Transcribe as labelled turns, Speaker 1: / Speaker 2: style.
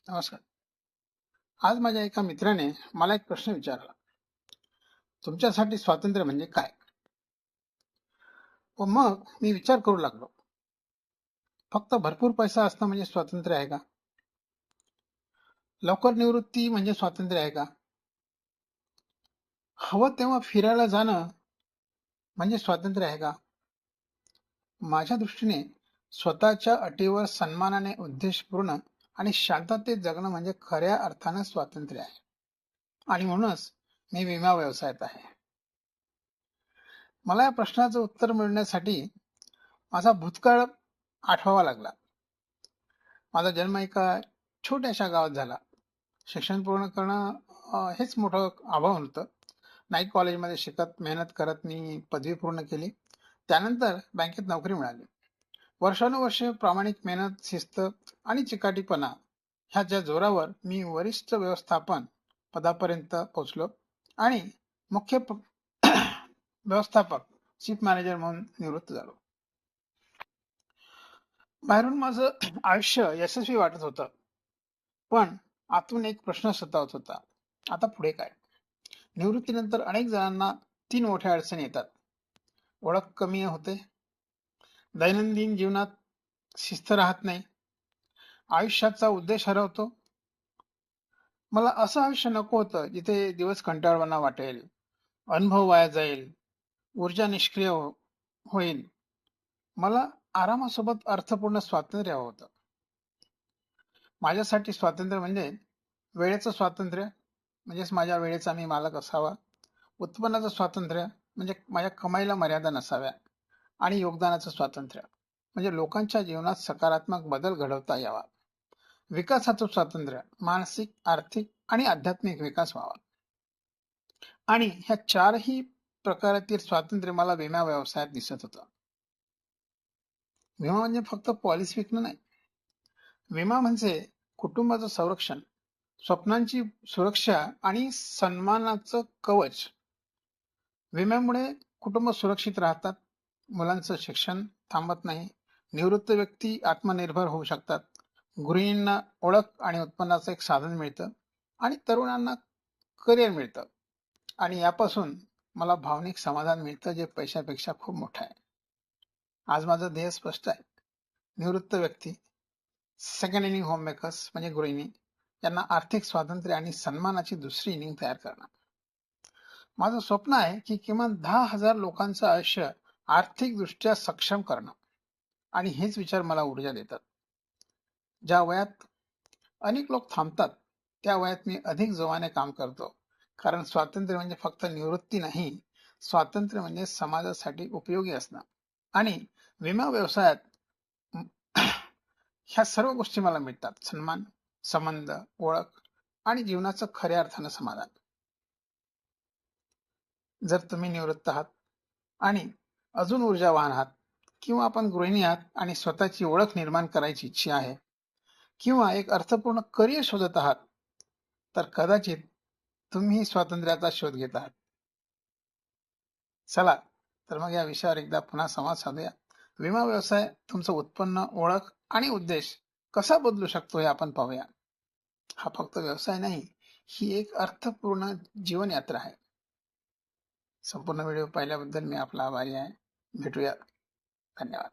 Speaker 1: नमस्कार. आज माझ्या एका मित्राने मला एक प्रश्न विचारला. तुमच्यासाठी स्वातंत्र्य म्हणजे काय? व मग मी विचार करू लागलो. फक्त भरपूर पैसा असणं म्हणजे स्वातंत्र्य आहे का? लवकर निवृत्ती म्हणजे स्वातंत्र्य आहे का? हवं तेव्हा फिरायला जाणं म्हणजे स्वातंत्र्य आहे का? माझ्या दृष्टीने स्वतःच्या अटीवर सन्मानाने उद्देशपूर्ण आणि शांततेत जगणं म्हणजे खऱ्या अर्थानं स्वातंत्र्य आहे. आणि म्हणूनच मी विमा व्यवसायात आहे. मला या प्रश्नाचं उत्तर मिळण्यासाठी माझा भूतकाळ आठवावा लागला. माझा जन्म एका छोट्याशा गावात झाला. शिक्षण पूर्ण करणं हेच मोठं आव्हान होतं. नाईट कॉलेजमध्ये शिकत मेहनत करत मी पदवी पूर्ण केली. त्यानंतर बँकेत नोकरी मिळाली. वर्षानुवर्षे प्रामाणिक मेहनत, शिस्त आणि चिकाटीपणा ह्याच्या जोरावर मी वरिष्ठ व्यवस्थापन पदापर्यंत पोहोचलो आणि मुख्य व्यवस्थापक चीफ मॅनेजर म्हणून निवृत्त झालो. बाहेरून माझं आयुष्य यशस्वी वाटत होतं, पण आतून एक प्रश्न सतावत होता. आता पुढे काय? निवृत्तीनंतर अनेक जणांना 3 मोठ्या अडचणी येतात. ओळख कमी होते, दैनंदिन जीवनात शिस्त राहत नाही, आयुष्याचा उद्देश हरवतो. मला असं आयुष्य नको होतं जिथे दिवस कंटाळवाणा वाटेल, अनुभव वाया जाईल, ऊर्जा निष्क्रिय होईल. मला आरामासोबत अर्थपूर्ण स्वातंत्र्य हवं होतं. माझ्यासाठी स्वातंत्र्य म्हणजे वेळेचं स्वातंत्र्य, म्हणजेच माझ्या वेळेचा मी मालक असावा. उत्पन्नाचं स्वातंत्र्य म्हणजे माझ्या कमाईला मर्यादा नसाव्या. आणि योगदानाचं स्वातंत्र्य म्हणजे लोकांच्या जीवनात सकारात्मक बदल घडवता यावा. विकासाचं स्वातंत्र्य मानसिक, आर्थिक आणि आध्यात्मिक विकास व्हावा. आणि ह्या चारही प्रकारातील स्वातंत्र्य मला विमा व्यवसायात दिसत होतं. विमा म्हणजे फक्त पॉलिसी विकणं नाही. विमा म्हणजे कुटुंबाचं संरक्षण, स्वप्नांची सुरक्षा आणि सन्मानाचं कवच. विम्यामुळे कुटुंब सुरक्षित राहतात, मुलांचं शिक्षण थांबत नाही, निवृत्त व्यक्ती आत्मनिर्भर होऊ शकतात, गृहिणींना ओळख आणि उत्पन्नाचं एक साधन मिळतं आणि तरुणांना करिअर मिळतं. आणि यापासून मला भावनिक समाधान मिळतं जे पैशापेक्षा खूप मोठं आहे. आज माझं ध्येय स्पष्ट आहे. निवृत्त व्यक्ती, सेकंड इनिंग होम मेकर्स म्हणजे गृहिणी यांना आर्थिक स्वातंत्र्य आणि सन्मानाची दुसरी इनिंग तयार करणं. माझं स्वप्न आहे की किमान 10,000 लोकांचं आयुष्य आर्थिकदृष्ट्या सक्षम करणं. आणि हेच विचार मला ऊर्जा देतात. ज्या वयात अनेक लोक थांबतात, त्या वयात मी अधिक जोमाने काम करतो. कारण स्वातंत्र्य म्हणजे फक्त निवृत्ती नाही, स्वातंत्र्य म्हणजे समाजासाठी उपयोगी असणं. आणि विमा व्यवसायात ह्या सर्व गोष्टी मला मिळतात. सन्मान, संबंध, ओळख आणि जीवनाचं खऱ्या अर्थानं समाधान. जर तुम्ही निवृत्त आहात आणि अजून ऊर्जावान आहात, किंवा आपण गृहिणी आहात आणि स्वतःची ओळख निर्माण करायची इच्छा आहे, किंवा एक अर्थपूर्ण करिअर शोधत आहात, तर कदाचित तुम्ही स्वातंत्र्याचा शोध घेत आहात. चला तर मग या विषयावर एकदा पुन्हा संवाद साधूया. विमा व्यवसाय तुमचं उत्पन्न, ओळख आणि उद्देश कसा बदलू शकतो हे आपण पाहूया. हा फक्त व्यवसाय नाही, ही एक अर्थपूर्ण जीवनयात्रा आहे. संपूर्ण व्हिडिओ पाहिल्याबद्दल मी आपला आभारी आहे. भेटूया. धन्यवाद.